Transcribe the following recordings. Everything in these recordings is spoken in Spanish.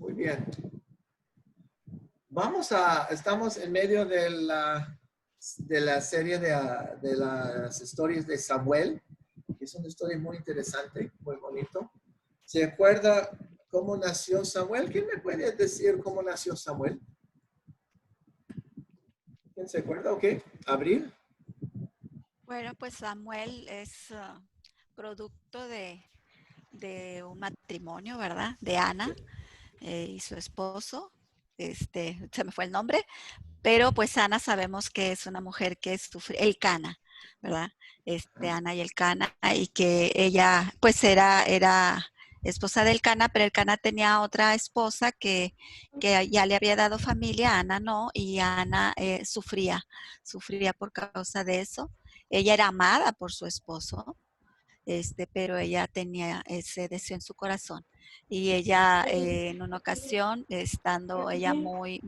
Muy bien. Estamos en medio de la serie de las historias de Samuel, que es una historia muy interesante, muy bonito. ¿Se acuerda cómo nació Samuel? ¿Quién me puede decir cómo nació Samuel? ¿Quién se acuerda? Ok, Abril. Bueno, pues Samuel es producto de un matrimonio, ¿verdad? De Ana y su esposo. Se me fue el nombre, pero pues Ana sabemos que es una mujer que sufre el Cana, ¿verdad? Ana y el Cana, y que ella pues era esposa del Cana, pero el Cana tenía otra esposa que ya le había dado familia, Ana no, y Ana sufría por causa de eso. Ella era amada por su esposo, pero ella tenía ese deseo en su corazón. Y ella en una ocasión, estando ella muy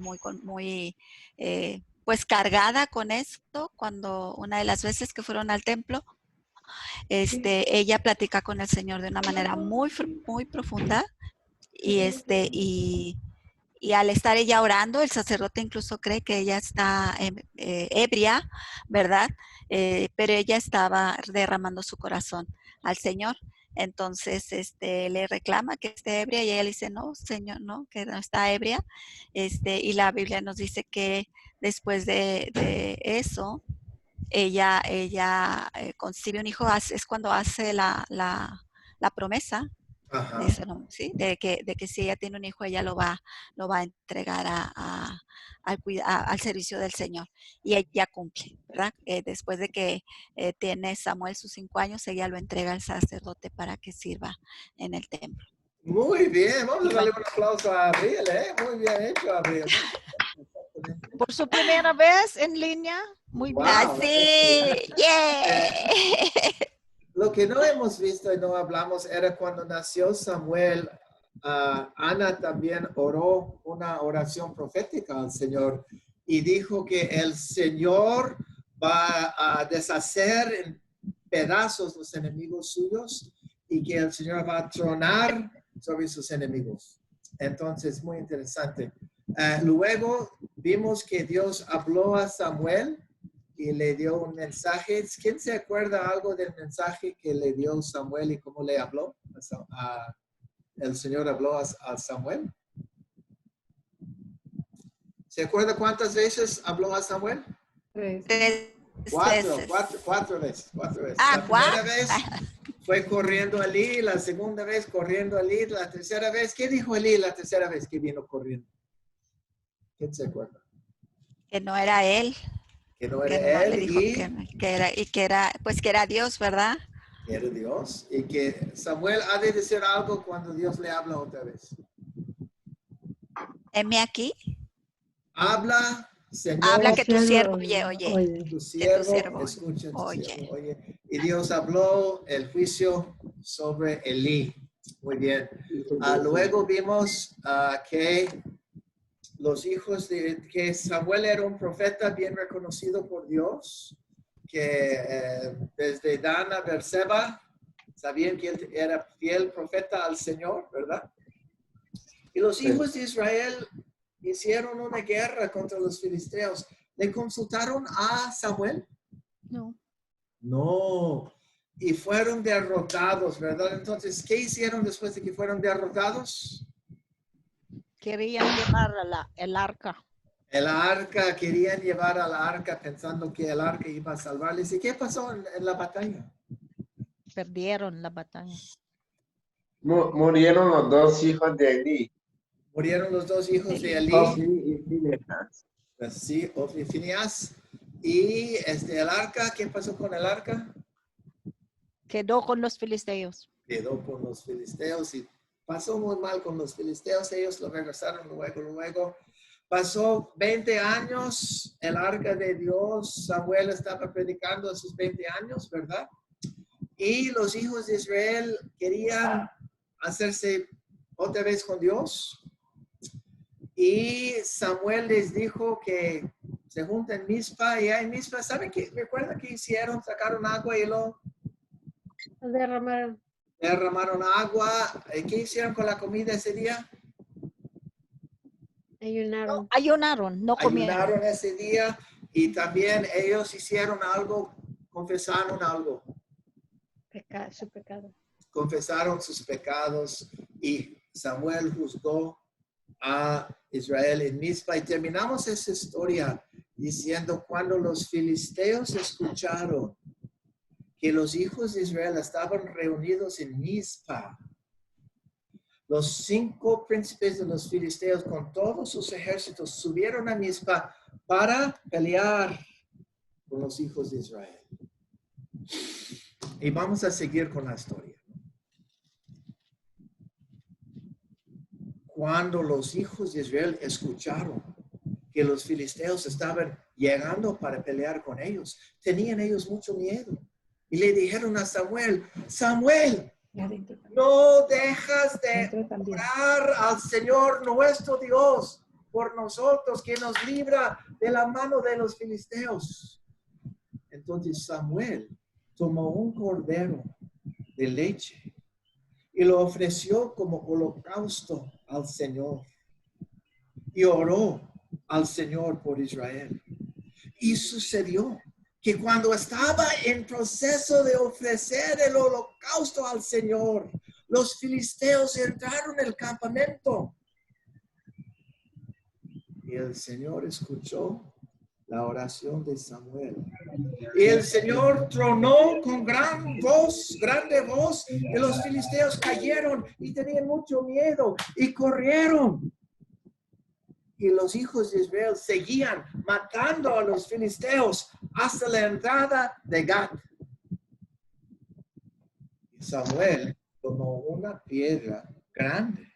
pues cargada con esto, cuando una de las veces que fueron al templo, ella platica con el Señor de una manera muy profunda y al estar ella orando, el sacerdote incluso cree que ella está ebria, ¿verdad? Pero ella estaba derramando su corazón al Señor. Entonces, le reclama que esté ebria y ella le dice, no, Señor, no, que no está ebria. Y la Biblia nos dice que después de eso, ella concibe un hijo, es cuando hace la promesa, Ajá. dice, ¿no? ¿Sí? De que si ella tiene un hijo, ella lo va a entregar al servicio del Señor. Y ella cumple, ¿verdad? Después de que tiene Samuel sus 5 años, ella lo entrega al sacerdote para que sirva en el templo. Muy bien, vamos a darle Bueno. un aplauso a Abril, ¿eh? Muy bien hecho, Abril. Por su primera vez en línea, muy bien. Wow. ¡Así! ¡Yeah! Lo que no hemos visto y no hablamos era cuando nació Samuel, Ana también oró una oración profética al Señor y dijo que el Señor va a deshacer en pedazos los enemigos suyos y que el Señor va a tronar sobre sus enemigos. Entonces, muy interesante. Luego vimos que Dios habló a Samuel y le dio un mensaje. ¿Quién se acuerda algo del mensaje que le dio Samuel y cómo le habló? El Señor habló a Samuel. ¿Se acuerda cuántas veces habló a Samuel? 3 Cuatro veces. veces. Ah, La primera vez fue corriendo a Elí, la segunda vez corriendo a Elí, la tercera vez, ¿qué dijo Elí la tercera vez que vino corriendo? ¿Quién se acuerda? Que no era él. Que no Que era no le él dijo que era Dios, ¿verdad? era Dios y que Samuel ha de decir algo cuando Dios le habla otra vez. Heme aquí. Habla, Señor. Habla que tu siervo oye. Tu Que tu siervo, siervo escucha, tu oye. siervo, oye. Y Dios habló el juicio sobre Elí. Muy bien. Luego vimos que los hijos que Samuel era un profeta bien reconocido por Dios, que desde Dan a Berseba sabían que él era fiel profeta al Señor, ¿verdad? Y los hijos de Israel hicieron una guerra contra los filisteos. ¿Le consultaron a Samuel? No. No. Y fueron derrotados, ¿verdad? Entonces, ¿qué hicieron después de que fueron derrotados? Querían llevar el arca. El arca, querían llevar al arca pensando que el arca iba a salvarles. ¿Y qué pasó en la batalla? Perdieron la batalla. Murieron los dos hijos de Elí. Murieron los dos hijos de Elí. Ofni y Fineas. Sí, Ofni y Fineas. Y el arca, ¿qué pasó con el arca? Quedó con los filisteos. Quedó con los filisteos y pasó muy mal con los filisteos. Ellos lo regresaron luego. Pasó 20 años, el arca de Dios, Samuel estaba predicando a sus 20 años, ¿verdad? Y los hijos de Israel querían hacerse otra vez con Dios. Y Samuel les dijo que se junten en Mizpa, y en Mizpa, ¿saben qué? ¿Recuerdan qué hicieron? Sacaron agua y lo derramaron agua. ¿Qué hicieron con la comida ese día? Ayunaron. Ayunaron, no comieron. Ayunaron ese día y también ellos hicieron algo, confesaron algo. Su pecado. Confesaron sus pecados y Samuel juzgó a Israel en Mizpa. Y terminamos esa historia diciendo cuando los filisteos escucharon que los hijos de Israel estaban reunidos en Mizpa, los 5 príncipes de los filisteos con todos sus ejércitos subieron a Mizpa para pelear con los hijos de Israel. Y vamos a seguir con la historia. Cuando los hijos de Israel escucharon que los filisteos estaban llegando para pelear con ellos, tenían ellos mucho miedo. Y le dijeron a Samuel, Samuel, no dejas de orar al Señor nuestro Dios por nosotros, que nos libra de la mano de los filisteos. Entonces Samuel tomó un cordero de leche y lo ofreció como holocausto al Señor. Y oró al Señor por Israel. Y sucedió que cuando estaba en proceso de ofrecer el holocausto al Señor, los filisteos entraron en el campamento. Y el Señor escuchó la oración de Samuel. Y el Señor tronó con grande voz, y los filisteos cayeron y tenían mucho miedo y corrieron. Y los hijos de Israel seguían matando a los filisteos hasta la entrada de Gat. Y Samuel tomó una piedra grande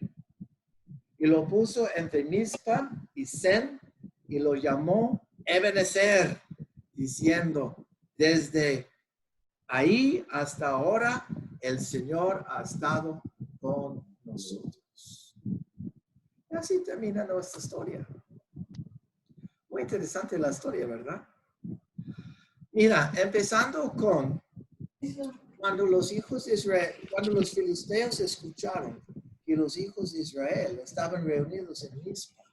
y lo puso entre Mizpa y Sen y lo llamó Ebenezer, diciendo, desde ahí hasta ahora el Señor ha estado con nosotros. Y así termina nuestra historia. Muy interesante la historia, ¿verdad? Mira, empezando con cuando los hijos de Israel, cuando los filisteos escucharon que los hijos de Israel estaban reunidos en Mizpa,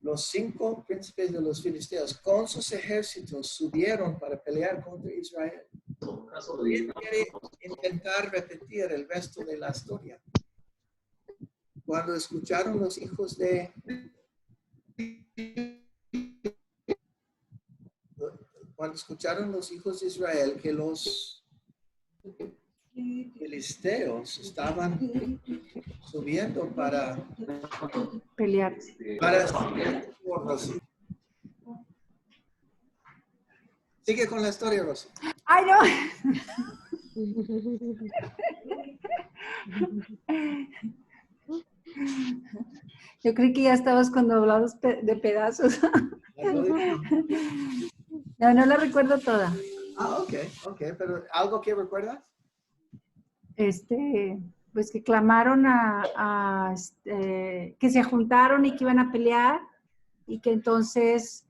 los 5 príncipes de los filisteos con sus ejércitos subieron para pelear contra Israel. ¿Quién quiere intentar repetir el resto de la historia? Cuando escucharon los hijos de Israel que los filisteos estaban subiendo para Pelear. Sigue con la historia, Rosy. ¡Ay, no! Yo creí que ya estabas cuando hablabas de pedazos. No la recuerdo toda. Ah, ok, pero ¿algo que recuerdas? Pues que clamaron que se juntaron y que iban a pelear y que entonces,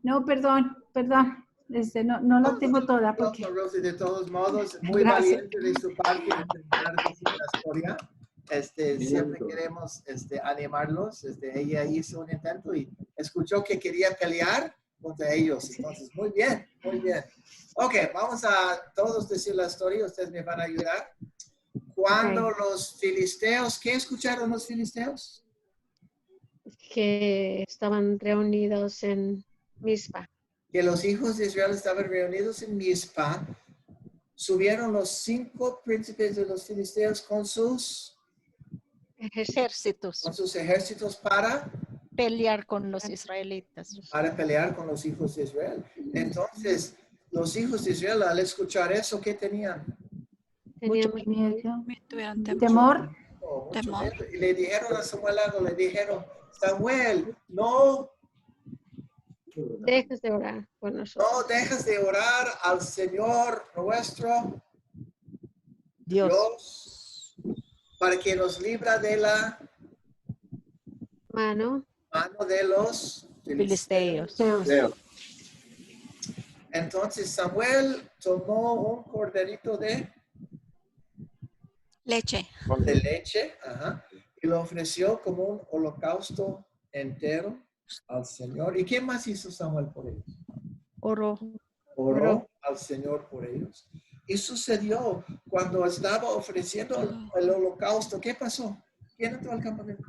no, perdón, no la tengo toda. Porque... Rosy, de todos modos, muy valiente de su parte intentar decir la historia. Siempre queremos animarlos. Ella hizo un intento y escuchó que quería pelear contra ellos. Entonces, muy bien, muy bien. Ok, vamos a todos decir la historia. Ustedes me van a ayudar. Cuando los filisteos, ¿qué escucharon los filisteos? Que estaban reunidos en Mizpa. Que los hijos de Israel estaban reunidos en Mizpa. Subieron los 5 príncipes de los filisteos con sus ejércitos para pelear con los israelitas. Para pelear con los hijos de Israel. Entonces, los hijos de Israel al escuchar eso, ¿qué tenían? Mucho miedo. Tuvieron Temor. Temor. Y le dijeron a Samuel algo, le dijeron, Samuel, no dejes de orar por nosotros. No dejas de orar al Señor nuestro Dios para que nos libra de la mano de los filisteos. Entonces Samuel tomó un corderito de leche. leche, Y lo ofreció como un holocausto entero al Señor. ¿Y qué más hizo Samuel por ellos? Oro. Oró al Señor por ellos. Y sucedió cuando estaba ofreciendo el holocausto. ¿Qué pasó? ¿Quién entró al campamento?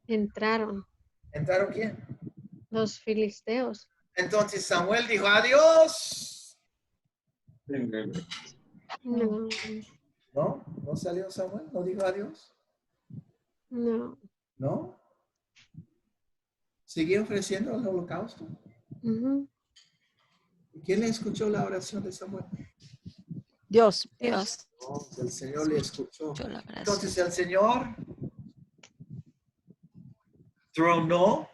Entraron ¿Entraron quién? los filisteos. Entonces Samuel dijo, adiós. No, ¿No? ¿No salió Samuel? ¿No dijo adiós? no. ¿No? ¿Siguió ofreciendo el holocausto? Ujú. ¿Y quién le escuchó la oración de Samuel? Dios. Dios, No, el Señor le escuchó. yo lo abrazo. Entonces el Señor tronó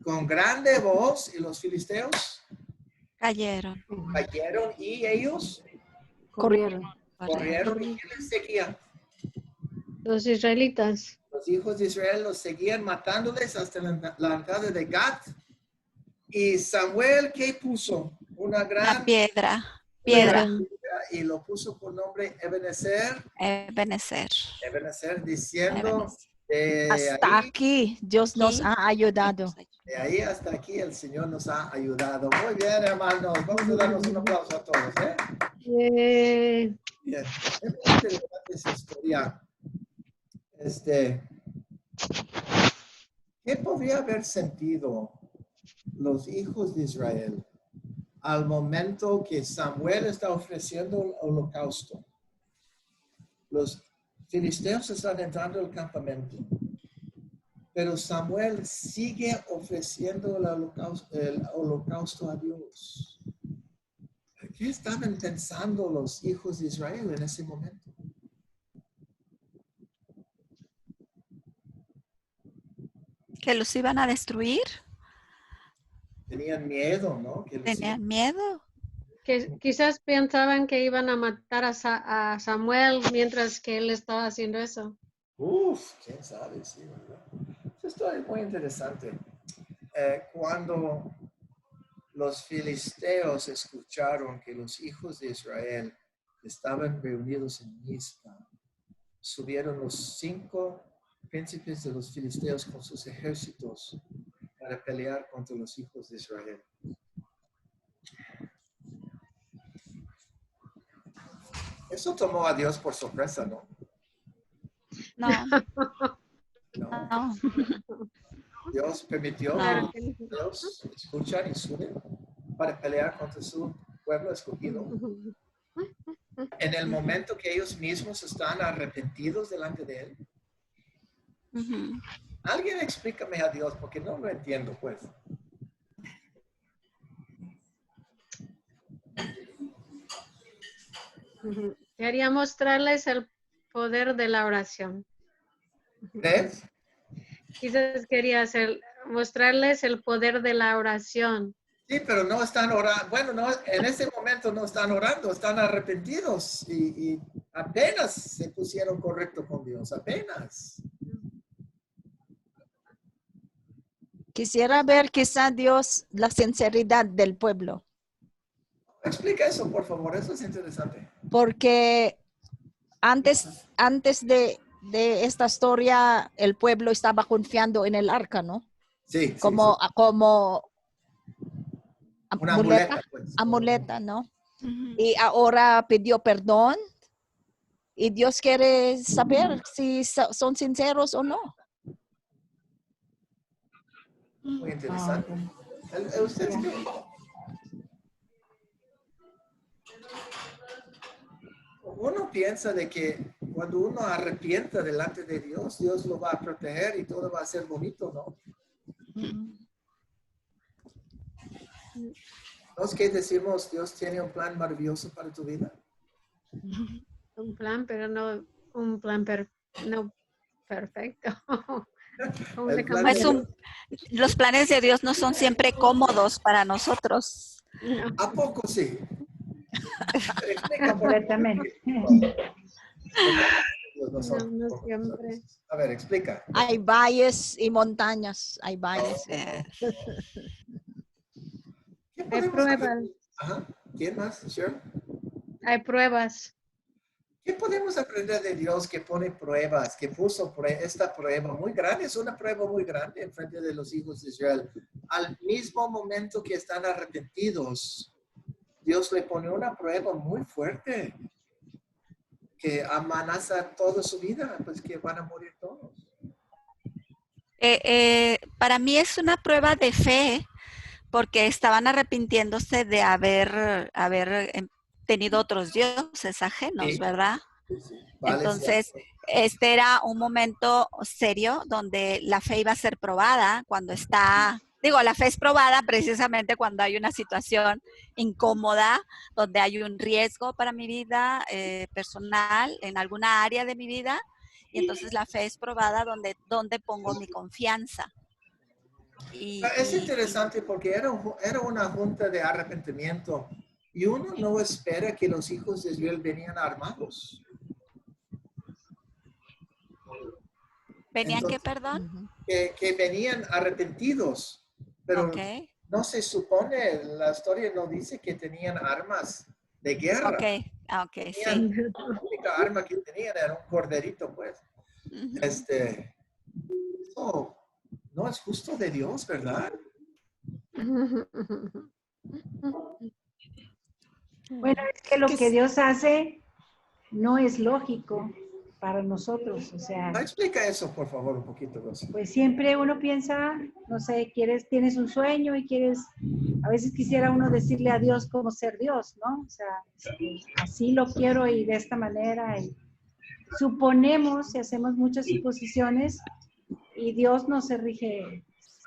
con grande voz y los filisteos Cayeron. cayeron y ellos Corrieron. corrieron. ¿Y quién les seguía? Los israelitas. Los hijos de Israel los seguían matándoles hasta la entrada de Gat. Y Samuel, ¿qué puso? Una La gran piedra. Piedra. y lo puso por nombre Ebenezer. Ebenezer. Ebenezer diciendo de Hasta ahí, aquí Dios nos Aquí. ha ayudado. de ahí hasta aquí el Señor nos ha ayudado. Muy bien, hermanos. Vamos a darnos un aplauso a todos. Bien. Es muy interesante esa historia. ¿Qué podría haber sentido los hijos de Israel al momento que Samuel está ofreciendo el holocausto? Los filisteos están entrando al campamento, pero Samuel sigue ofreciendo el holocausto a Dios. ¿Qué estaban pensando los hijos de Israel en ese momento? Que los iban a destruir. Tenían miedo, ¿no? Que los Tenían miedo. Que quizás pensaban que iban a matar a Samuel mientras que él estaba haciendo eso. Uf, quién sabe, sí, ¿verdad? Esto es muy interesante. Cuando los filisteos escucharon que los hijos de Israel estaban reunidos en Mizpa, subieron los 5 príncipes de los filisteos con sus ejércitos para pelear contra los hijos de Israel. Eso tomó a Dios por sorpresa, ¿no? No, No. no. Dios permitió No. que los escuchar y suben para pelear contra su pueblo escogido. En el momento que ellos mismos están arrepentidos delante de Él. Ujú. Alguien explícame a Dios porque no lo entiendo, pues. Quería mostrarles el poder de la oración. ¿Ves? Quizás quería mostrarles el poder de la oración. Sí, pero no están orando. Bueno, no, en ese momento no están orando, están arrepentidos y apenas se pusieron correcto con Dios, apenas. Quisiera ver quizá Dios la sinceridad del pueblo. Explica eso, por favor, eso es interesante. Porque antes de esta historia, el pueblo estaba confiando en el arca, ¿no? Sí, Como una amuleta, pues. amuleta, ¿no? Ujú. Y ahora pidió perdón y Dios quiere saber si son sinceros o no. Muy interesante. ¿Usted qué? Uno piensa de que cuando uno arrepienta delante de Dios, Dios lo va a proteger y todo va a ser bonito, ¿no? ¿No es que decimos Dios tiene un plan maravilloso para tu vida? Un plan, pero no un plan no perfecto. ¿Cómo El le plan cambiamos? Los planes de Dios no son siempre cómodos para nosotros. No. ¿A poco sí? Completamente. No siempre. A ver, explica. Hay valles y montañas, hay valles. Eh, ¿Qué Hay podemos pruebas. hacer? Ajá. ¿Quién más, Cheryl? Hay pruebas. ¿Qué podemos aprender de Dios que pone pruebas, que puso esta prueba muy grande? Es una prueba muy grande en frente de los hijos de Israel. Al mismo momento que están arrepentidos, Dios le pone una prueba muy fuerte que amenaza toda su vida, pues que van a morir todos. Para mí es una prueba de fe, porque estaban arrepintiéndose de haber tenido otros dioses ajenos, Sí. ¿verdad? Sí, vale, Entonces, cierto. este era un momento serio donde la fe iba a ser probada cuando la fe es probada precisamente cuando hay una situación incómoda, donde hay un riesgo para mi vida personal, en alguna área de mi vida, y entonces la fe es probada donde pongo mi confianza. Es interesante porque era una junta de arrepentimiento y uno no espera que los hijos de Israel venían armados. ¿Venían Entonces, qué, perdón? que venían arrepentidos, pero Ok, no se supone, la historia no dice que tenían armas de guerra. ok, sí. Tenían, la única arma que tenían era un corderito, pues. Ujú. Eso no es justo de Dios, ¿verdad? Bueno, es que lo que Dios hace no es lógico para nosotros. O sea, Explica eso, por favor, un poquito, Rosy. pues siempre uno piensa, no sé, tienes un sueño y a veces quisiera uno decirle a Dios cómo ser Dios, ¿no? O sea, así lo quiero y de esta manera. Y suponemos y hacemos muchas suposiciones y Dios no se rige.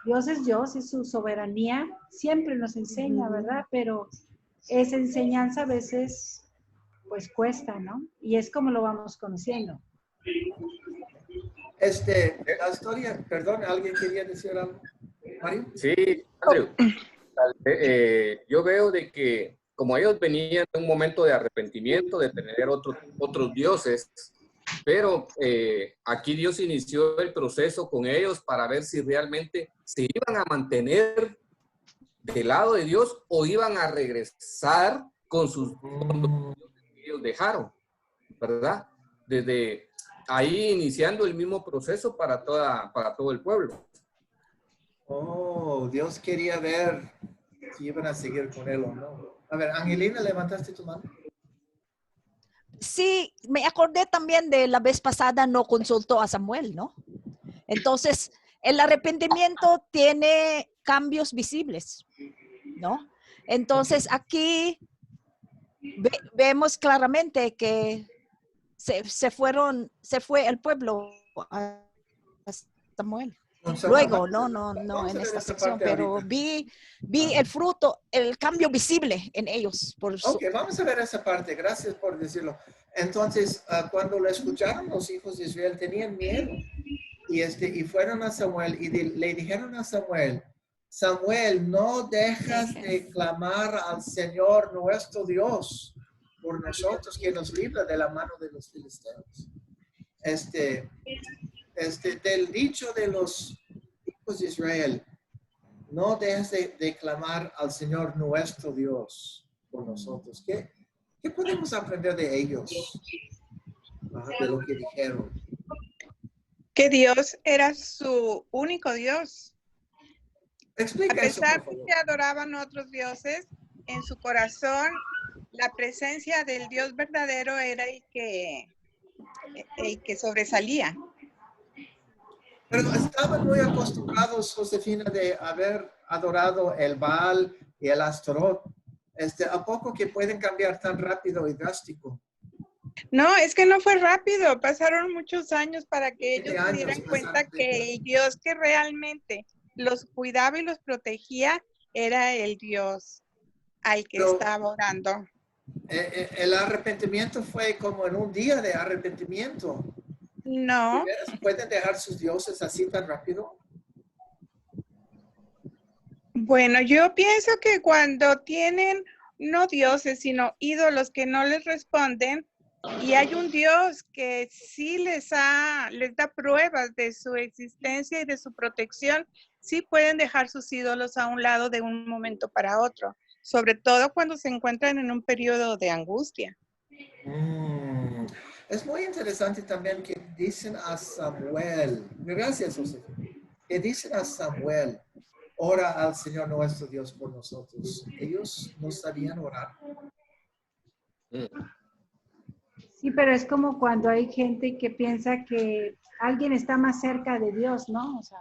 Dios es su soberanía, siempre nos enseña, ¿verdad? Pero esa enseñanza a veces, pues cuesta, ¿no? Y es como lo vamos conociendo. La historia, perdón, ¿alguien quería decir algo? ¿Mario? Sí, Andrew. Yo veo de que como ellos venían de un momento de arrepentimiento, de tener otros dioses, pero aquí Dios inició el proceso con ellos para ver si realmente se iban a mantener del lado de Dios o iban a regresar con sus que ellos dejaron, ¿verdad? Desde ahí iniciando el mismo proceso para todo el pueblo. Oh, Dios quería ver si iban a seguir con él o no. A ver, Angelina, ¿levantaste tu mano? Sí, me acordé también de la vez pasada no consultó a Samuel, ¿no? Entonces, el arrepentimiento tiene cambios visibles, ¿no? Entonces, aquí vemos claramente que se fue el pueblo a Samuel. Luego, no Vamos en a ver esta esa sección, parte pero ahorita. vi el fruto, el cambio visible en ellos. Ok, vamos a ver esa parte. Gracias por decirlo. Entonces, cuando lo escucharon los hijos de Israel, tenían miedo. Y fueron a Samuel y le dijeron a Samuel, Samuel, no dejas de clamar al Señor nuestro Dios por nosotros, que nos libra de la mano de los filisteos. Del dicho de los hijos de Israel, no dejes de clamar al Señor nuestro Dios por nosotros. ¿Qué podemos aprender de ellos? De lo que dijeron. Que Dios era su único Dios. Explica A pesar eso, por de favor. que adoraban otros dioses, en su corazón la presencia del Dios verdadero era el que sobresalía. Pero estaban muy acostumbrados, Josefina, de haber adorado el Baal y el Astaroth. ¿A poco que pueden cambiar tan rápido y drástico? No, es que no fue rápido. Pasaron muchos años para que ellos se dieran cuenta pasaron. que el Dios que realmente los cuidaba y los protegía era el Dios al que estaba orando. El arrepentimiento fue como en un día de arrepentimiento. No. ¿Pueden dejar sus dioses así tan rápido? Bueno, yo pienso que cuando tienen no dioses, sino ídolos que no les responden, y hay un Dios que sí les da pruebas de su existencia y de su protección, sí pueden dejar sus ídolos a un lado de un momento para otro, sobre todo cuando se encuentran en un periodo de angustia. Es muy interesante también que dicen a Samuel, gracias José, que dicen a Samuel, ora al Señor nuestro Dios por nosotros. Ellos no sabían orar. Sí, pero es como cuando hay gente que piensa que alguien está más cerca de Dios, ¿no? O sea,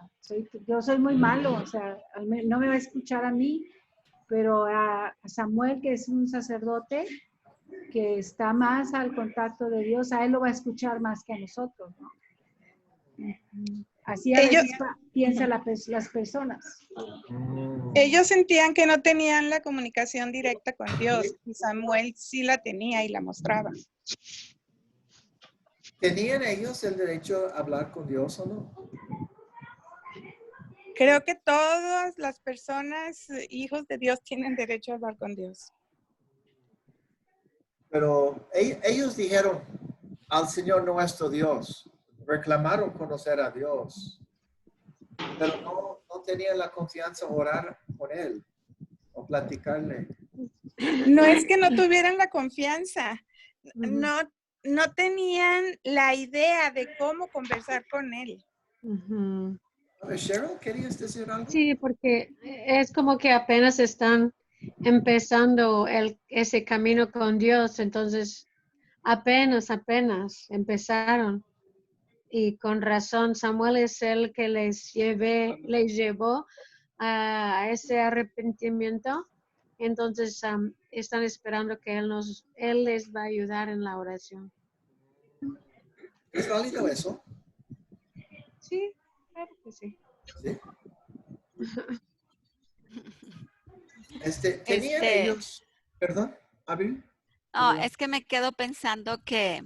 yo soy muy malo, o sea, no me va a escuchar a mí, pero a Samuel, que es un sacerdote, que está más al contacto de Dios, a él lo va a escuchar más que a nosotros, ¿no? Así a Ellos- veces piensan las personas. Ellos sentían que no tenían la comunicación directa con Dios y Samuel sí la tenía y la mostraba. ¿Tenían ellos el derecho a hablar con Dios o no? Creo que todas las personas, hijos de Dios, tienen derecho a hablar con Dios. Pero ellos dijeron al Señor nuestro Dios, reclamaron conocer a Dios, pero no tenían la confianza de orar con Él o platicarle. No es que no tuvieran la confianza, no tenían la idea de cómo conversar con él. A ver, Cheryl, ¿querías decir algo? Sí, porque es como que apenas están empezando ese camino con Dios, entonces apenas empezaron. Y con razón, Samuel es el que les llevó a ese arrepentimiento. Entonces están esperando que Él les va a ayudar en la oración. ¿Es válido eso? Sí, claro que sí. Sí. ¿Tenían ellos, perdón, Abril? No, es que me quedo pensando que,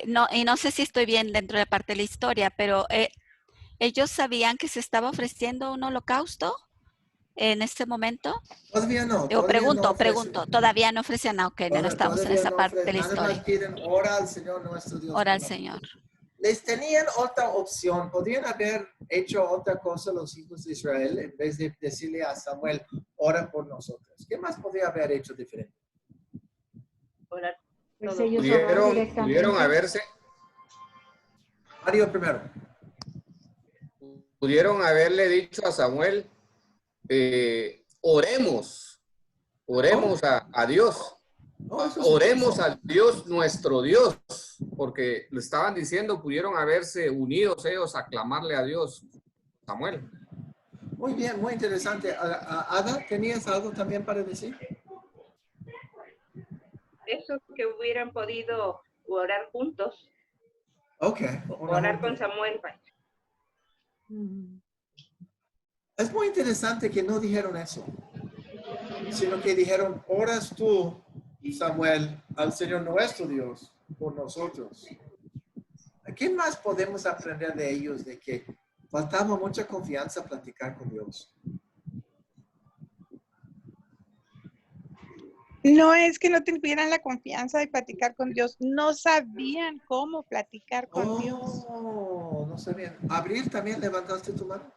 no sé si estoy bien dentro de la parte de la historia, pero ellos sabían que se estaba ofreciendo un holocausto en este momento. Todavía no. O pregunto, todavía no ofrecían, ok, no estamos en esa parte de la Nada más historia. piden, ora al Señor nuestro Dios. Ora al Señor. Les tenían otra opción, podrían haber hecho otra cosa los hijos de Israel en vez de decirle a Samuel, ora por nosotros. ¿Qué más podría haber hecho diferente? Orar. Pues Todo. ellos oraron directamente. Pudieron haberse, Mario primero. pudieron haberle dicho a Samuel, oremos a Dios. No, eso es Oremos eso. al Dios, nuestro Dios, porque le estaban diciendo, pudieron haberse unidos ellos a clamarle a Dios, Samuel. Muy bien, muy interesante. Ada, ¿tenías algo también para decir? Eso que hubieran podido orar juntos. Ok. Orar con Samuel. Es muy interesante que no dijeron eso, sino que dijeron, oras tú, Samuel, al Señor nuestro Dios, por nosotros. ¿Qué más podemos aprender de ellos? De que faltaba mucha confianza a platicar con Dios. No es que no tuvieran la confianza de platicar con Dios, no sabían cómo platicar con Dios. No sabían. Abril, ¿también levantaste tu mano?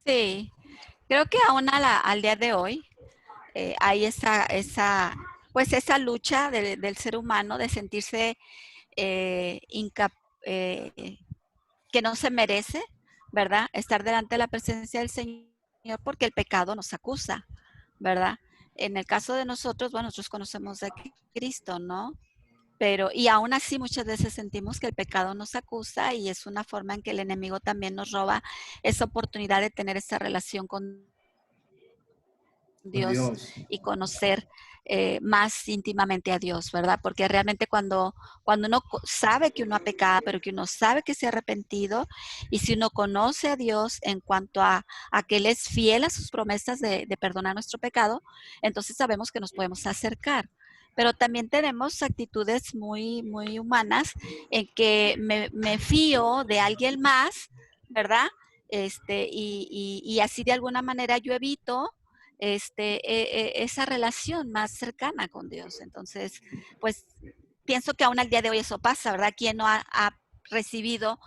Sí, creo que aún al día de hoy hay esa lucha del ser humano de sentirse que no se merece, ¿verdad? Estar delante de la presencia del Señor porque el pecado nos acusa, ¿verdad? En el caso de nosotros, bueno, nosotros conocemos a Cristo, ¿no? Pero, y aún así muchas veces sentimos que el pecado nos acusa y es una forma en que el enemigo también nos roba esa oportunidad de tener esa relación con Dios y conocer más íntimamente a Dios, ¿verdad? Porque realmente cuando uno sabe que uno ha pecado, pero que uno sabe que se ha arrepentido, y si uno conoce a Dios en cuanto a que Él es fiel a sus promesas de perdonar nuestro pecado, entonces sabemos que nos podemos acercar. Pero también tenemos actitudes muy, muy humanas en que me fío de alguien más, ¿verdad? Y así de alguna manera yo evito esa relación más cercana con Dios. Entonces, pues pienso que aún al día de hoy eso pasa, ¿verdad? ¿Quién no ha recibido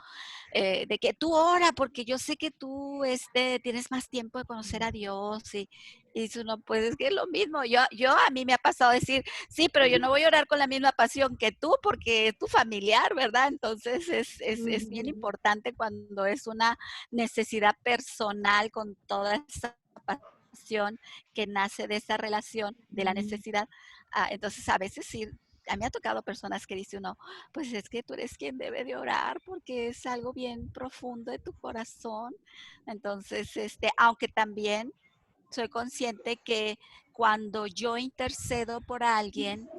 de que tú ora porque yo sé que tú tienes más tiempo de conocer a Dios y dice uno, pues es que es lo mismo. Yo a mí me ha pasado decir, sí, pero yo no voy a orar con la misma pasión que tú porque es tu familiar, ¿verdad? Entonces es bien importante cuando es una necesidad personal con toda esa pasión que nace de esa relación, de la necesidad. Entonces a veces sí, a mí me ha tocado personas que dicen uno, pues es que tú eres quien debe de orar porque es algo bien profundo de tu corazón. Entonces, aunque también soy consciente que cuando yo intercedo por alguien,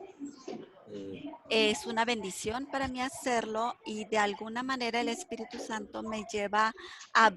es una bendición para mí hacerlo y de alguna manera el Espíritu Santo me lleva a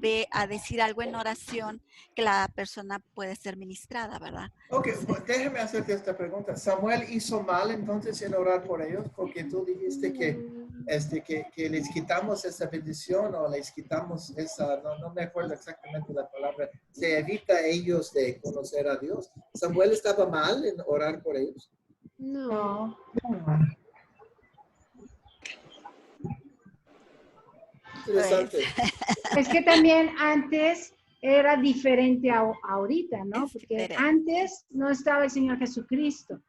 decir algo en oración que la persona puede ser ministrada, ¿verdad? Ok, pues déjame hacerte esta pregunta. ¿Samuel hizo mal entonces en orar por ellos? Porque tú dijiste que les quitamos esa bendición o les quitamos esa, no me acuerdo exactamente la palabra, se evita ellos de conocer a Dios. ¿Samuel estaba mal en orar por ellos? No. Interesante. Es que también antes era diferente a ahorita, ¿no? Es Porque diferente. antes no estaba el Señor Jesucristo.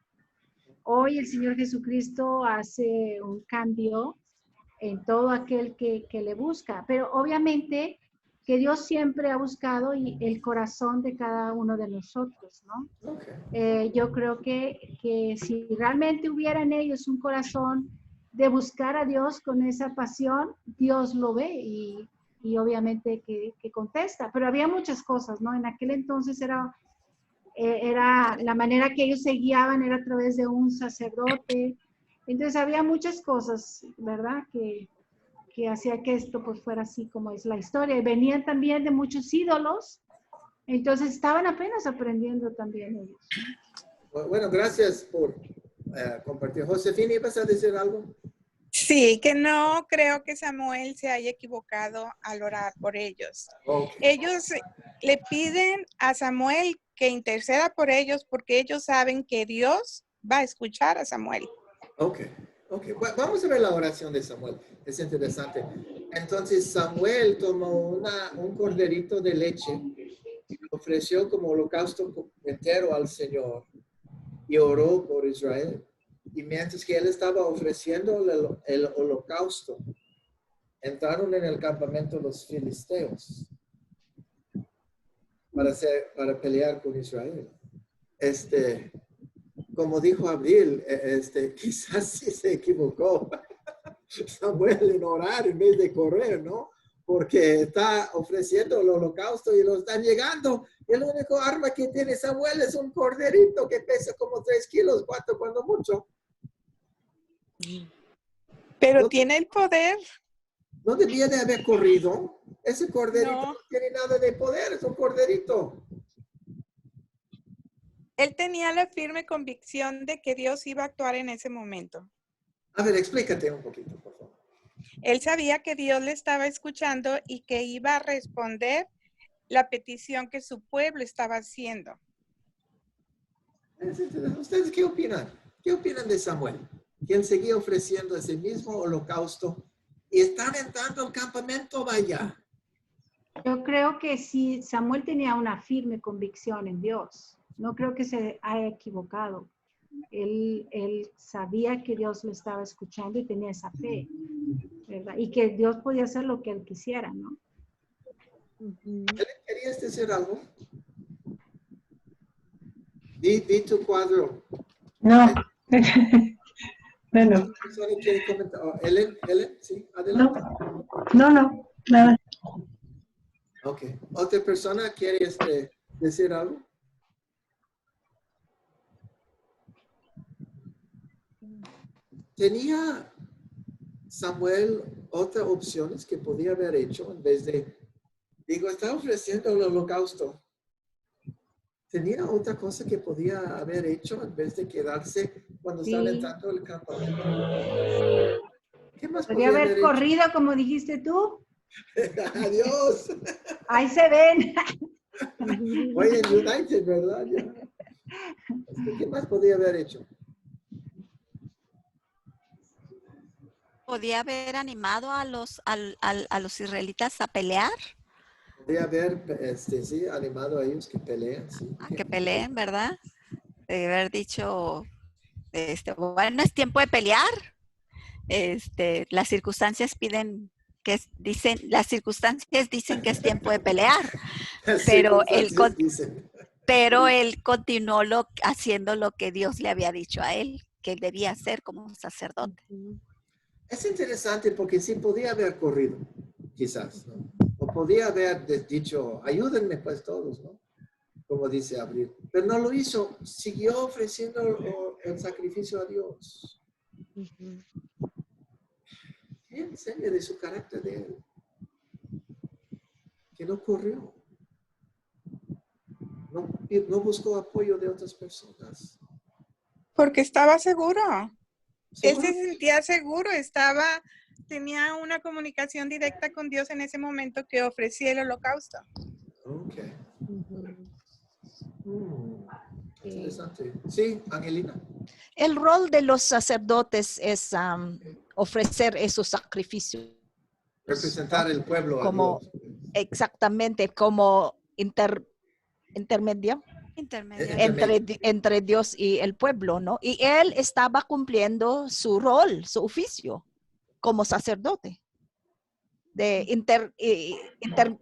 Hoy el Señor Jesucristo hace un cambio en todo aquel que le busca. Pero obviamente que Dios siempre ha buscado el corazón de cada uno de nosotros, ¿no? Okay. Yo creo que si realmente hubiera en ellos un corazón de buscar a Dios con esa pasión, Dios lo ve y obviamente que contesta. Pero había muchas cosas, ¿no? En aquel entonces era la manera que ellos se guiaban era a través de un sacerdote. Entonces había muchas cosas, ¿verdad? Que hacía que esto pues fuera así como es la historia. Y venían también de muchos ídolos, entonces estaban apenas aprendiendo también ellos. Bueno, gracias por compartir. Josefina, ¿ibas a decir algo? Sí, que no creo que Samuel se haya equivocado al orar por ellos. Okay. Ellos le piden a Samuel que interceda por ellos porque ellos saben que Dios va a escuchar a Samuel. Ok. Vamos a ver la oración de Samuel. Es interesante. Entonces Samuel tomó un corderito de leche, ofreció como holocausto entero al Señor y oró por Israel. Y mientras que él estaba ofreciendo el holocausto, entraron en el campamento los filisteos para pelear con Israel. Como dijo Abril, quizás sí se equivocó Samuel en orar en vez de correr, ¿no? Porque está ofreciendo el holocausto y lo están llegando. Y el único arma que tiene Samuel es un corderito que pesa como 3 kilos, 4 cuando mucho. Pero ¿No tiene el poder. No debía de haber corrido. Ese corderito No. no tiene nada de poder, es un corderito. Él tenía la firme convicción de que Dios iba a actuar en ese momento. A ver, explícate un poquito, por favor. Él sabía que Dios le estaba escuchando y que iba a responder la petición que su pueblo estaba haciendo. ¿Ustedes qué opinan? ¿Qué opinan de Samuel? Que él seguía ofreciendo ese mismo holocausto y están entrando al campamento, vaya. Yo creo que sí, Samuel tenía una firme convicción en Dios. No creo que se haya equivocado. Él sabía que Dios lo estaba escuchando y tenía esa fe, ¿verdad? Y que Dios podía hacer lo que él quisiera, ¿no? ¿Querías decir algo? Di tu cuadro. No. Bueno. ¿Otra persona quiere comentar? Oh, Ellen, sí, adelante. No, nada. Ok. ¿Otra persona quiere decir algo? ¿Tenía Samuel otras opciones que podía haber hecho en vez de, está ofreciendo el holocausto? ¿Tenía otra cosa que podía haber hecho en vez de quedarse cuando estaban entrando el campamento? ¿Qué más podría haber corrido, como dijiste tú? Adiós. Ahí se ven. Oye, en United, ¿verdad? Ya. ¿Qué más podía haber hecho? podía haber animado a a los israelitas a pelear, Podría haber, sí, animado a ellos que pelean, sí. a que peleen, ¿verdad? De haber dicho, bueno, es tiempo de pelear. Las circunstancias las circunstancias dicen que es tiempo de pelear, Las pero circunstancias dicen. pero él continuó haciendo lo que Dios le había dicho a él, que él debía hacer como sacerdote. Es interesante porque sí podía haber corrido, quizás, ¿no? O podía haber dicho, ayúdenme pues todos, ¿no? Como dice Abril. Pero no lo hizo, siguió ofreciendo el sacrificio a Dios. ¿Qué enseña de su carácter de él? Que no corrió. No buscó apoyo de otras personas. Porque estaba seguro. Él ¿Seguro? se sentía seguro, tenía una comunicación directa con Dios en ese momento que ofrecía el holocausto. Ok. Interesante. Sí, Angelina. El rol de los sacerdotes es ofrecer esos sacrificios. Representar el pueblo como, a Dios. exactamente, como intermedio entre Dios y el pueblo, ¿no? Y él estaba cumpliendo su rol, su oficio como sacerdote, de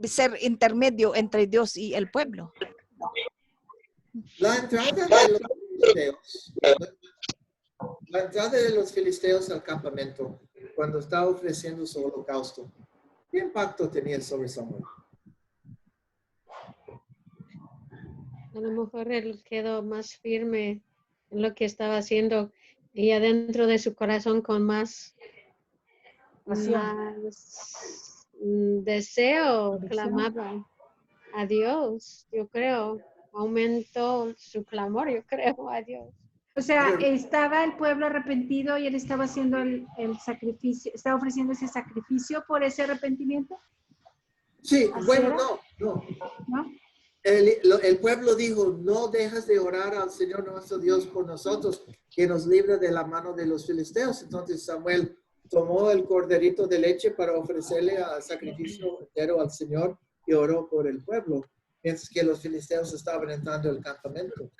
ser intermedio entre Dios y el pueblo. La entrada de los filisteos, al campamento, cuando estaba ofreciendo su holocausto, ¿qué impacto tenía sobre Samuel? A lo mejor él quedó más firme en lo que estaba haciendo y adentro de su corazón con más deseo clamaba a Dios, yo creo. Aumentó su clamor, yo creo, a Dios. O sea, estaba el pueblo arrepentido y él estaba haciendo el sacrificio, estaba ofreciendo ese sacrificio por ese arrepentimiento. Sí, bueno, no. El pueblo dijo, no dejas de orar al Señor nuestro Dios por nosotros, que nos libre de la mano de los filisteos. Entonces Samuel tomó el corderito de leche para ofrecerle al sacrificio entero al Señor y oró por el pueblo, mientras que los filisteos estaban entrando al campamento.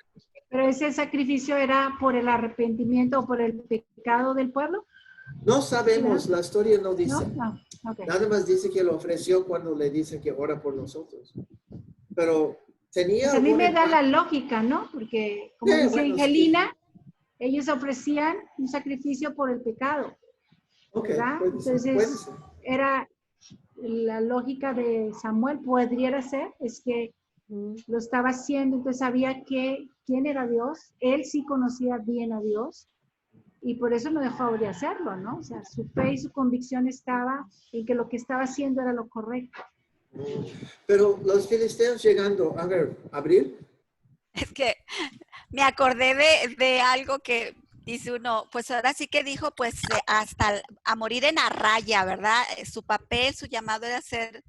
¿Pero ese sacrificio era por el arrepentimiento o por el pecado del pueblo? No sabemos, la historia no dice. No. Okay. Nada más dice que lo ofreció cuando le dicen que ora por nosotros. Pero tenía... Pues a mí me da la lógica, ¿no? Porque, como dice Angelina, ellos ofrecían un sacrificio por el pecado. ¿Verdad? Entonces, era la lógica de Samuel, podría ser, es que lo estaba haciendo, entonces sabía quién era Dios, él sí conocía bien a Dios, y por eso no dejó de hacerlo, ¿no? O sea, su fe y su convicción estaba en que lo que estaba haciendo era lo correcto. Pero los filisteos llegando, a ver, Abril. Es que me acordé de algo que dice uno, pues ahora sí que dijo, pues hasta a morir en la raya, ¿verdad? Su papel, su llamado era ser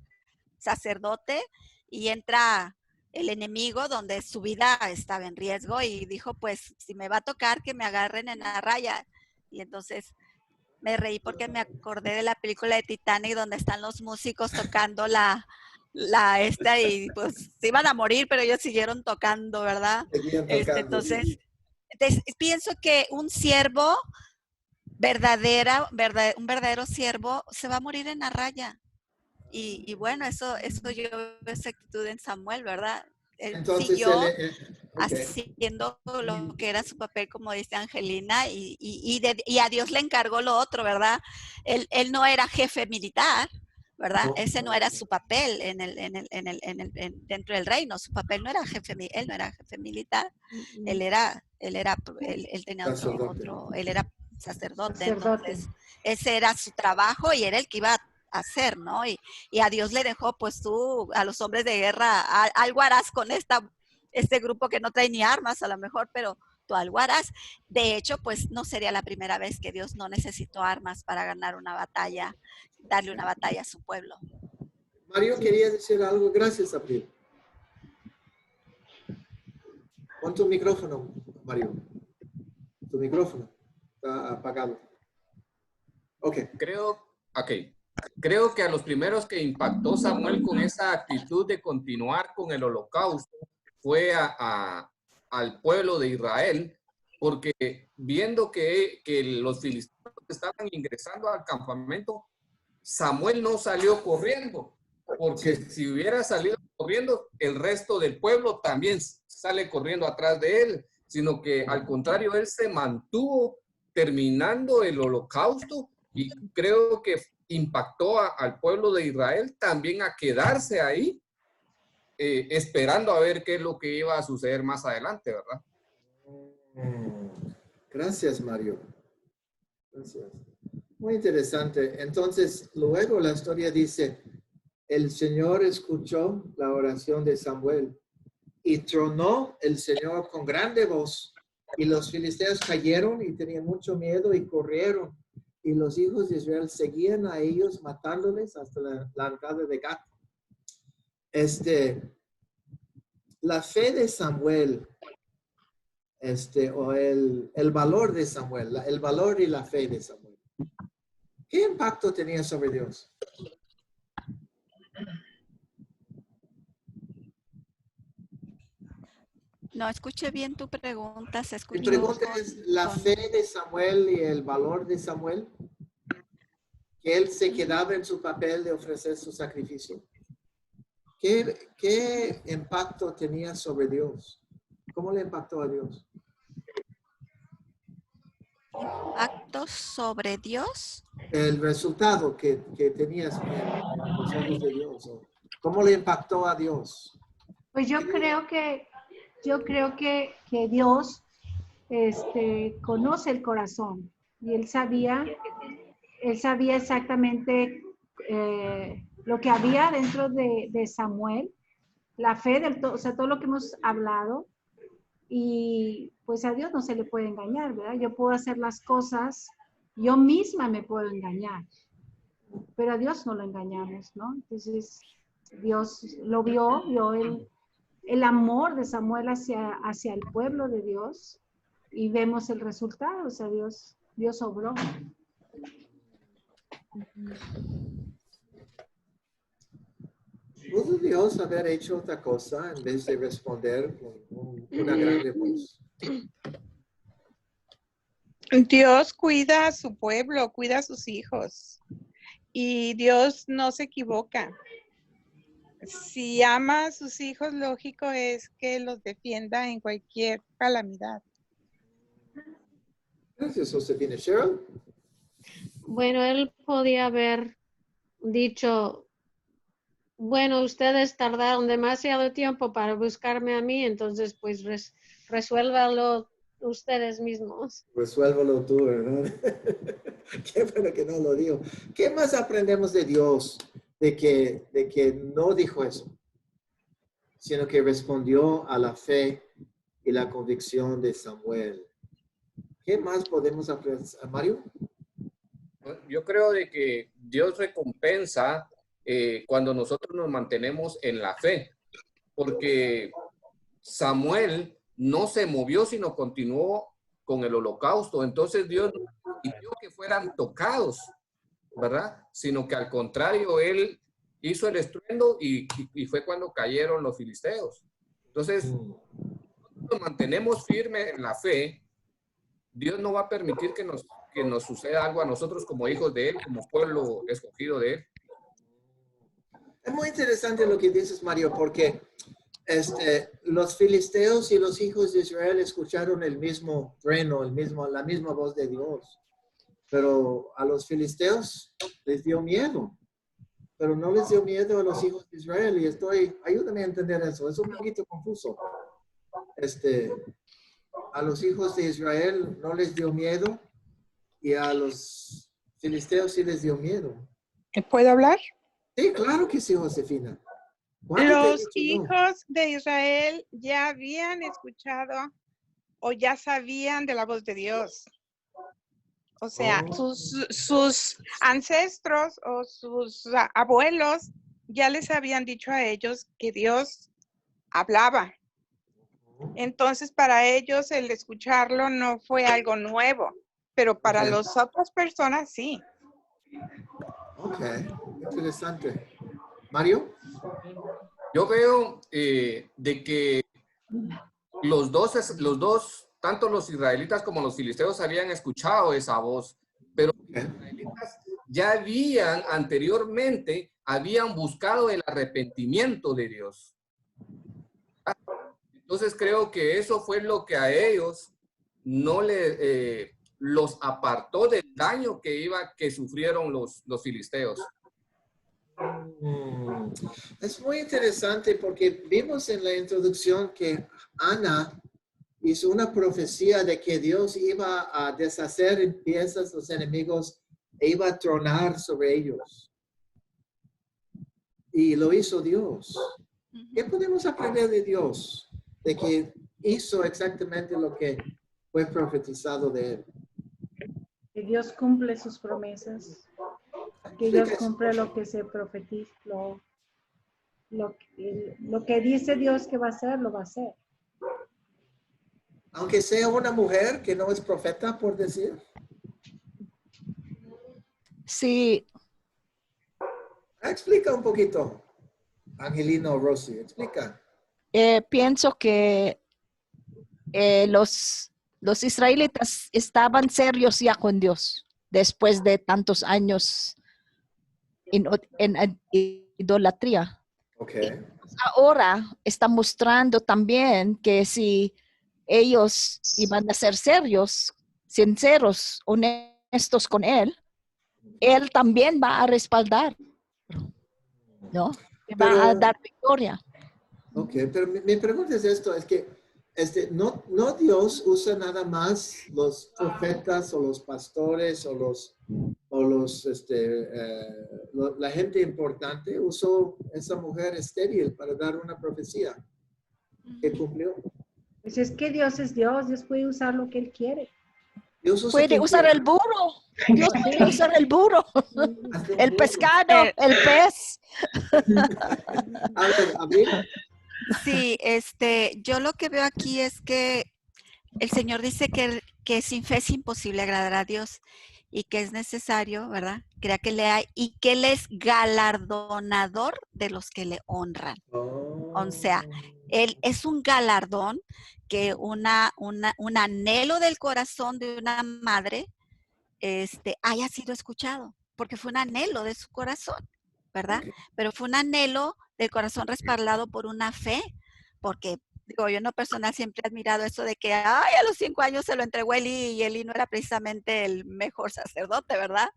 sacerdote y entra el enemigo donde su vida estaba en riesgo y dijo, pues si me va a tocar que me agarren en la raya. Y entonces me reí porque me acordé de la película de Titanic donde están los músicos tocando y pues se iban a morir, pero ellos siguieron tocando, ¿verdad? Entonces, pienso que un siervo un verdadero siervo se va a morir en la raya. Y bueno, eso yo veo esa actitud en Samuel, ¿verdad? Él siguió haciendo lo que era su papel, como dice Angelina, y a Dios le encargó lo otro, ¿verdad? Él no era jefe militar, ¿verdad? Ese no era su papel dentro del reino. Su papel no era él no era jefe militar. Él tenía él era sacerdote. Entonces ese era su trabajo y era el que iba a hacer, ¿no? Y a Dios le dejó, pues tú, a los hombres de guerra, algo harás con este grupo que no trae ni armas a lo mejor, pero tú algo harás. De hecho, pues no sería la primera vez que Dios no necesitó armas para ganar una batalla, darle una batalla a su pueblo. Mario quería decir algo. Gracias, Abril. Pon tu micrófono, Mario. Tu micrófono está apagado. Ok. Creo que a los primeros que impactó Samuel con esa actitud de continuar con el holocausto fue al pueblo de Israel, porque viendo que los filisteos estaban ingresando al campamento, Samuel no salió corriendo, porque si hubiera salido corriendo, el resto del pueblo también sale corriendo atrás de él, sino que al contrario, él se mantuvo terminando el holocausto y creo que impactó al pueblo de Israel también a quedarse ahí esperando a ver qué es lo que iba a suceder más adelante, ¿verdad? Gracias, Mario. Gracias. Muy interesante. Entonces, luego la historia dice, el Señor escuchó la oración de Samuel y tronó el Señor con grande voz y los filisteos cayeron y tenían mucho miedo y corrieron. Y los hijos de Israel seguían a ellos matándoles hasta la entrada de Gat. La fe de Samuel, o el valor de Samuel, el valor y la fe de Samuel, ¿qué impacto tenía sobre Dios? No escuché bien tu pregunta, se Mi escuchó. pregunta es, ¿la fe de Samuel y el valor de Samuel? Que él se quedaba en su papel de ofrecer su sacrificio. ¿Qué impacto tenía sobre Dios? ¿Cómo le impactó a Dios? ¿Impacto sobre Dios? El resultado que tenías en los ojos de Dios. ¿Cómo le impactó a Dios? Pues yo creo que Dios conoce el corazón y él sabía exactamente lo que había dentro de Samuel, la fe o sea, todo lo que hemos hablado, y pues a Dios no se le puede engañar, ¿verdad? Yo puedo hacer las cosas, yo misma me puedo engañar, pero a Dios no lo engañamos, ¿no? Entonces, Dios lo vio el amor de Samuel hacia el pueblo de Dios y vemos el resultado, o sea, Dios obró. ¿Pudo Dios haber hecho otra cosa en vez de responder con una grande voz? Dios cuida a su pueblo, cuida a sus hijos. Y Dios no se equivoca. Si ama a sus hijos, lógico es que los defienda en cualquier calamidad. Gracias, Josefina. Cheryl. Bueno, él podía haber dicho, bueno, ustedes tardaron demasiado tiempo para buscarme a mí, entonces pues resuélvanlo ustedes mismos. Resuélvalo tú, ¿verdad? Qué bueno que no lo digo. ¿Qué más aprendemos de Dios de que no dijo eso, sino que respondió a la fe y la convicción de Samuel? ¿Qué más podemos aprender, Mario? Yo creo de que Dios recompensa cuando nosotros nos mantenemos en la fe, porque Samuel no se movió, sino continuó con el holocausto. Entonces Dios no pidió que fueran tocados, ¿verdad? Sino que al contrario, él hizo el estruendo y fue cuando cayeron los filisteos. Entonces, nos mantenemos firmes en la fe, Dios no va a permitir que nos suceda algo a nosotros como hijos de Él, como pueblo escogido de Él. Es muy interesante lo que dices, Mario, porque los filisteos y los hijos de Israel escucharon el mismo trueno, la misma voz de Dios. Pero a los filisteos les dio miedo. Pero no les dio miedo a los hijos de Israel. Y ayúdame a entender eso. Es un poquito confuso. A los hijos de Israel no les dio miedo y a los filisteos sí les dio miedo. ¿Puedo hablar? Sí, claro que sí, Josefina. Los hijos de Israel ya habían escuchado o ya sabían de la voz de Dios. O sea, sus ancestros o sus abuelos ya les habían dicho a ellos que Dios hablaba. Entonces, para ellos el escucharlo no fue algo nuevo, pero para las otras personas sí. Ok, interesante. Mario. Yo veo de que los dos, tanto los israelitas como los filisteos habían escuchado esa voz, pero los israelitas ya habían buscado el arrepentimiento de Dios. Entonces creo que eso fue lo que a ellos no los apartó del daño que sufrieron los filisteos. Es muy interesante porque vimos en la introducción que Ana hizo una profecía de que Dios iba a deshacer en piezas los enemigos e iba a tronar sobre ellos. Y lo hizo Dios. ¿Qué podemos aprender de Dios? De que hizo exactamente lo que fue profetizado de él. Que Dios cumple sus promesas. Que Dios cumple lo que se profetiza, lo que dice Dios que va a hacer, lo va a hacer. Aunque sea una mujer que no es profeta, por decir. Sí. Explica un poquito, Angelino Rossi, explica. Pienso que los israelitas estaban serios ya con Dios después de tantos años en idolatría. Okay. Ahora está mostrando también que si ellos iban a ser serios, sinceros, honestos con él también va a respaldar, ¿no? Va a dar victoria. Ok, pero mi pregunta es esto, es que no Dios usa nada más los profetas o los pastores o la gente importante, usó esa mujer estéril para dar una profecía que cumplió. Pues es que Dios es Dios, Dios puede usar lo que Él quiere. Dios puede usar el burro, Dios puede usar el burro, el pescado, el pez. A ver. Sí, yo lo que veo aquí es que el Señor dice que sin fe es imposible agradar a Dios y que es necesario, ¿verdad? Crea que le hay y que Él es galardonador de los que le honran. O sea, Él es un galardón que un anhelo del corazón de una madre haya sido escuchado, porque fue un anhelo de su corazón, ¿verdad? Okay. Pero fue un anhelo del corazón respaldado por una fe, porque digo, yo en lo personal siempre he admirado eso de que, a los 5 años se lo entregó Elí y Elí no era precisamente el mejor sacerdote, ¿verdad?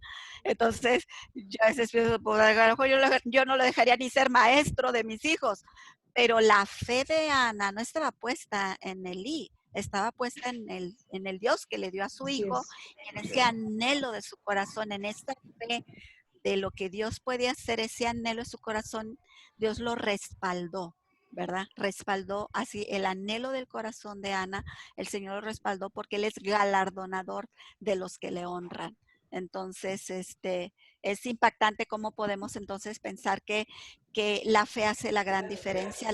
Entonces, yo a veces pienso, pues, a lo mejor yo no lo dejaría ni ser maestro de mis hijos, pero la fe de Ana no estaba puesta en Elí, estaba puesta en el Dios que le dio a su hijo, y en ese anhelo de su corazón, en esta fe de lo que Dios puede hacer, ese anhelo de su corazón, Dios lo respaldó, ¿verdad? Respaldó así el anhelo del corazón de Ana, el Señor lo respaldó porque Él es galardonador de los que le honran. Entonces, es impactante cómo podemos entonces pensar que la fe hace la gran diferencia.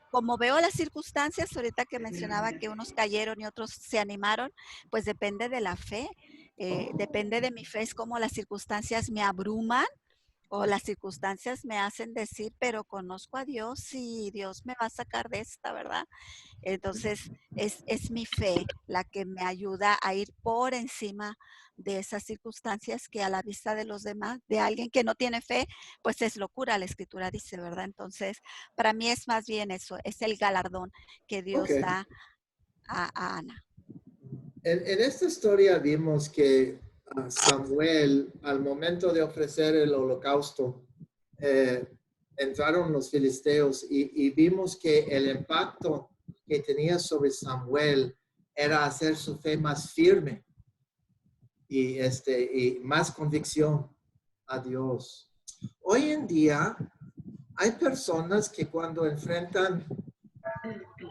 Como veo las circunstancias, ahorita que mencionaba que unos cayeron y otros se animaron, pues depende de la fe, depende de mi fe, es como las circunstancias me abruman o las circunstancias me hacen decir, pero conozco a Dios y Dios me va a sacar de esta, ¿verdad? Entonces, es mi fe la que me ayuda a ir por encima de esas circunstancias que a la vista de los demás, de alguien que no tiene fe, pues es locura, la Escritura dice, ¿verdad? Entonces, para mí es más bien eso, es el galardón que Dios da a Ana. En esta historia vimos que Samuel, al momento de ofrecer el holocausto, entraron los filisteos y vimos que el impacto que tenía sobre Samuel era hacer su fe más firme y más convicción a Dios. Hoy en día hay personas que cuando enfrentan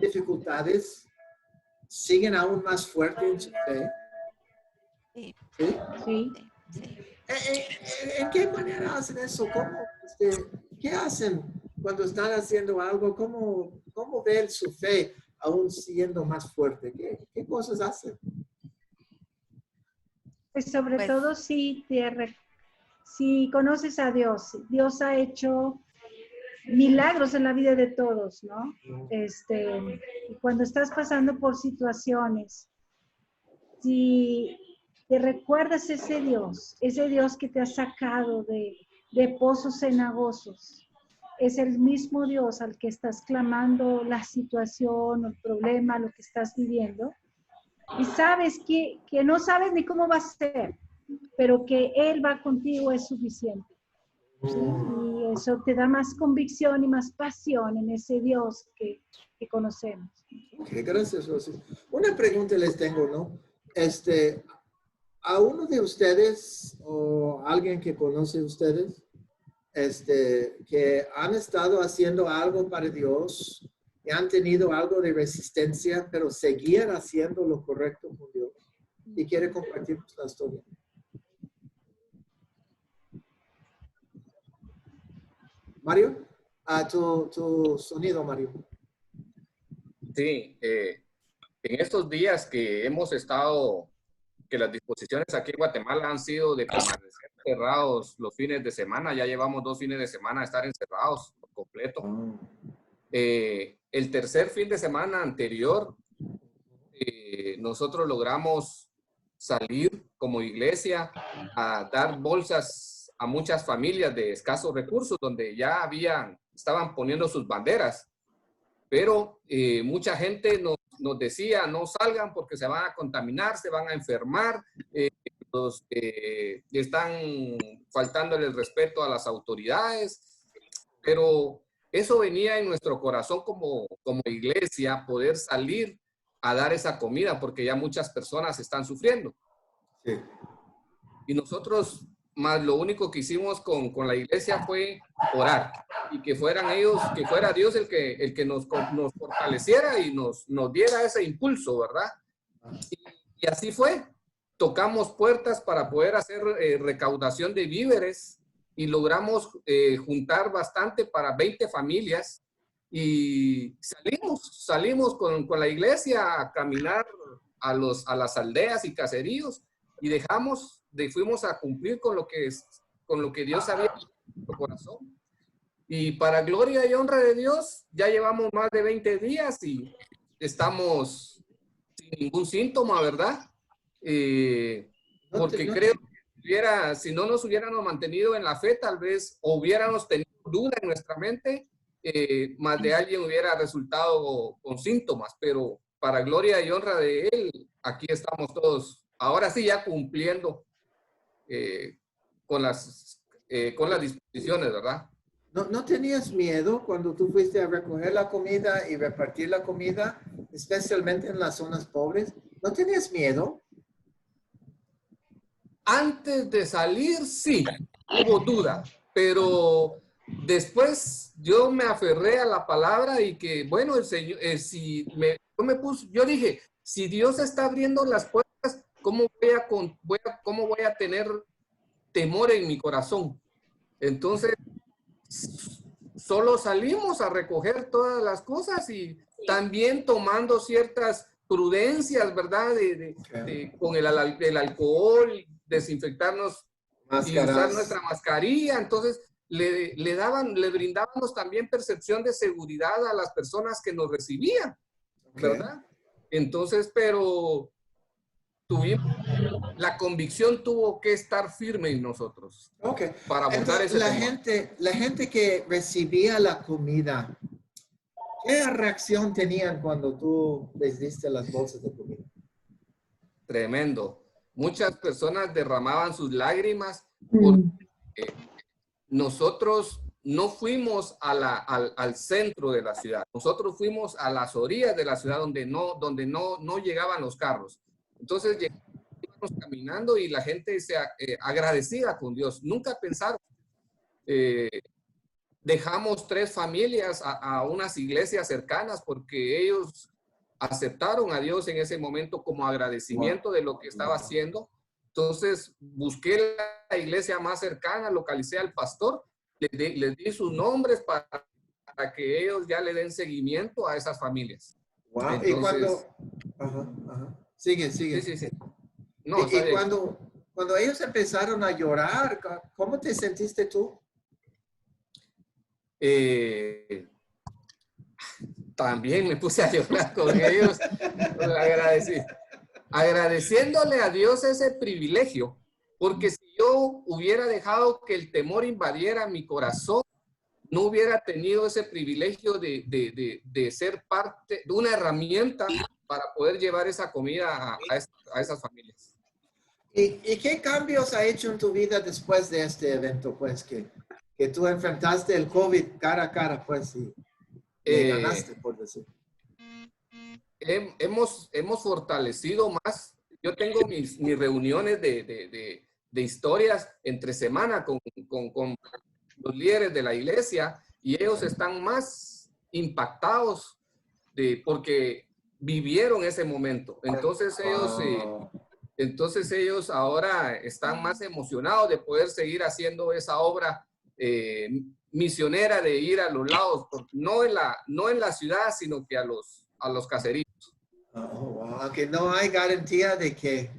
dificultades siguen aún más fuerte en su fe. Sí. ¿Sí? Sí. ¿En qué manera hacen eso? ¿Qué hacen cuando están haciendo algo? ¿Cómo ven su fe aún siendo más fuerte? ¿Qué cosas hacen? Pues sobre todo si si conoces a Dios, Dios ha hecho milagros en la vida de todos, ¿no? Y cuando estás pasando por situaciones, si te recuerdas ese Dios que te ha sacado de pozos cenagosos, es el mismo Dios al que estás clamando la situación, el problema, lo que estás viviendo, y sabes que no sabes ni cómo va a ser, pero que Él va contigo es suficiente. ¿Sí? Y eso te da más convicción y más pasión en ese Dios que conocemos. Ok, gracias, Rosy. Una pregunta les tengo, ¿no? ¿A uno de ustedes o alguien que conoce a ustedes, que han estado haciendo algo para Dios y han tenido algo de resistencia, pero seguir haciendo lo correcto con Dios y quiere compartirnos la historia? Mario, tu sonido, Mario. Sí, en estos días que hemos estado, que las disposiciones aquí en Guatemala han sido de permanecer cerrados los fines de semana, ya llevamos 2 fines de semana de estar encerrados por completo. El tercer fin de semana anterior, nosotros logramos salir como iglesia a dar bolsas a muchas familias de escasos recursos donde ya estaban poniendo sus banderas, pero mucha gente nos decía no salgan porque se van a contaminar, se van a enfermar, están faltándole el respeto a las autoridades, pero eso venía en nuestro corazón como iglesia, poder salir a dar esa comida porque ya muchas personas están sufriendo. Sí. Y nosotros, más lo único que hicimos con la iglesia fue orar y que fueran ellos, que fuera Dios el que nos fortaleciera y nos diera ese impulso, ¿verdad? Y así fue. Tocamos puertas para poder hacer recaudación de víveres y logramos juntar bastante para 20 familias y salimos con la iglesia a caminar a las aldeas y caseríos y fuimos a cumplir con lo que Dios había hecho en nuestro corazón. Y para gloria y honra de Dios, ya llevamos más de 20 días y estamos sin ningún síntoma, ¿verdad? Porque creo que si no nos hubiéramos mantenido en la fe, tal vez hubiéramos tenido duda en nuestra mente, más de alguien hubiera resultado con síntomas, pero para gloria y honra de Él, aquí estamos todos, ahora sí ya cumpliendo con las disposiciones, ¿verdad? ¿No tenías miedo cuando tú fuiste a recoger la comida y repartir la comida, especialmente en las zonas pobres? ¿No tenías miedo? Antes de salir, sí, hubo duda, pero después yo me aferré a la palabra y que, bueno, el Señor, yo dije, si Dios está abriendo las puertas, ¿cómo voy a tener temor en mi corazón? Entonces, solo salimos a recoger todas las cosas y también tomando ciertas prudencias, ¿verdad? Con el alcohol, desinfectarnos y usar nuestra mascarilla. Entonces, le brindábamos también percepción de seguridad a las personas que nos recibían, ¿verdad? Entonces, pero la convicción tuvo que estar firme en nosotros. Okay. Para votar ese tema. La gente que recibía la comida, ¿qué reacción tenían cuando tú les diste las bolsas de comida? Tremendo. Muchas personas derramaban sus lágrimas porque nosotros no fuimos al centro de la ciudad. Nosotros fuimos a las orillas de la ciudad donde no llegaban los carros. Entonces íbamos caminando y la gente se agradecida con Dios. Nunca pensaron. Dejamos 3 familias a unas iglesias cercanas porque ellos aceptaron a Dios en ese momento como agradecimiento de lo que estaba haciendo. Entonces busqué la iglesia más cercana, localicé al pastor, les di sus nombres para que ellos ya le den seguimiento a esas familias. Wow. Entonces, y cuando... Sigue. Sí. No, y cuando ellos empezaron a llorar, ¿cómo te sentiste tú? También me puse a llorar con ellos, agradeciéndole a Dios ese privilegio, porque si yo hubiera dejado que el temor invadiera mi corazón, no hubiera tenido ese privilegio de ser parte de una herramienta para poder llevar esa comida a esas familias. ¿Y qué cambios ha hecho en tu vida después de este evento, pues, que tú enfrentaste el COVID cara a cara, pues, y ganaste, por decir? Hemos fortalecido más. Yo tengo mis reuniones de historias entre semana con los líderes de la iglesia, y ellos están más impactados porque vivieron ese momento. Entonces ellos ahora están más emocionados de poder seguir haciendo esa obra misionera, de ir a los lados, no en la ciudad, sino que a los caseritos. Aunque no hay garantía de que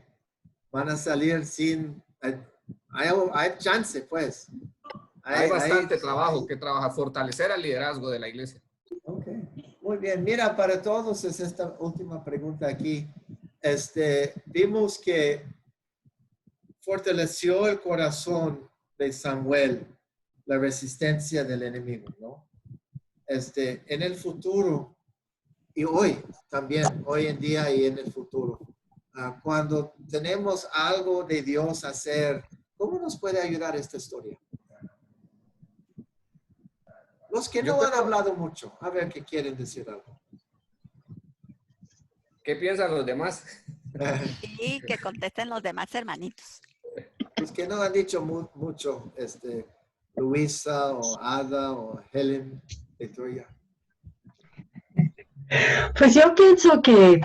van a salir sin... Hay chance, pues. Hay bastante trabajo que trabajar, fortalecer el liderazgo de la iglesia. Ok, muy bien. Mira, para todos es esta última pregunta aquí. Vimos que fortaleció el corazón de Samuel la resistencia del enemigo, ¿no? En el futuro, y hoy también, hoy en día y en el futuro, cuando tenemos algo de Dios hacer, ¿cómo nos puede ayudar esta historia? Los que no han hablado mucho, a ver qué quieren decir algo. ¿Qué piensan los demás? Y que contesten los demás hermanitos. Los que no han dicho mucho, Luisa o Ada o Helen, Victoria. Pues yo pienso que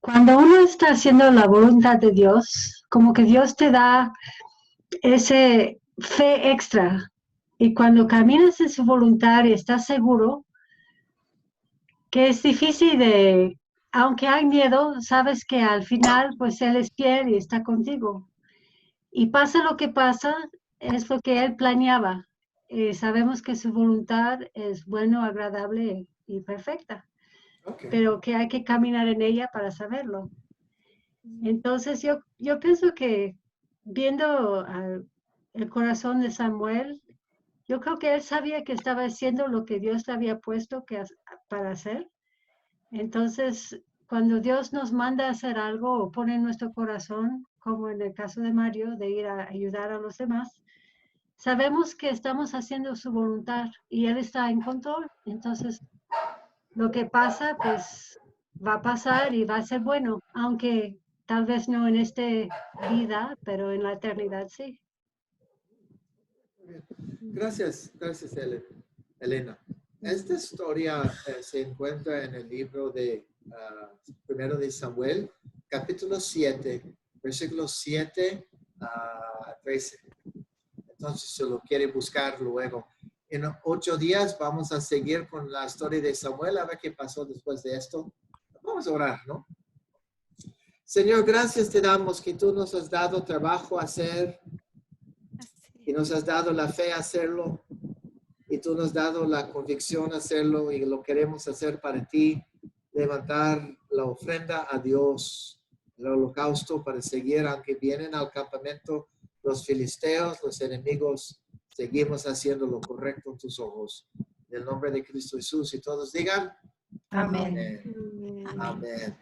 cuando uno está haciendo la voluntad de Dios, como que Dios te da ese fe extra. Y cuando caminas en su voluntad y estás seguro, que es difícil aunque hay miedo, sabes que al final, pues Él es fiel y está contigo. Y pasa lo que pasa, es lo que Él planeaba. Sabemos que su voluntad es bueno, agradable y perfecta. Okay. Pero que hay que caminar en ella para saberlo. Entonces yo pienso que viendo el corazón de Samuel, yo creo que él sabía que estaba haciendo lo que Dios le había puesto para hacer. Entonces, cuando Dios nos manda a hacer algo o pone en nuestro corazón, como en el caso de Mario, de ir a ayudar a los demás, sabemos que estamos haciendo su voluntad y Él está en control. Entonces, lo que pasa, pues, va a pasar y va a ser bueno, aunque tal vez no en esta vida, pero en la eternidad sí. Gracias, Elena. Esta historia se encuentra en el libro de Primero de Samuel, capítulo 7, versículos 7 a 13. Entonces, si lo quiere buscar luego. En 8 días vamos a seguir con la historia de Samuel, a ver qué pasó después de esto. Vamos a orar, ¿no? Señor, gracias te damos que tú nos has dado trabajo a hacer y nos has dado la fe a hacerlo y tú nos has dado la convicción a hacerlo y lo queremos hacer para ti, levantar la ofrenda a Dios, el holocausto para seguir, aunque vienen al campamento los filisteos, los enemigos, seguimos haciendo lo correcto en tus ojos. En el nombre de Cristo Jesús y todos digan Amén. Amén. Amén.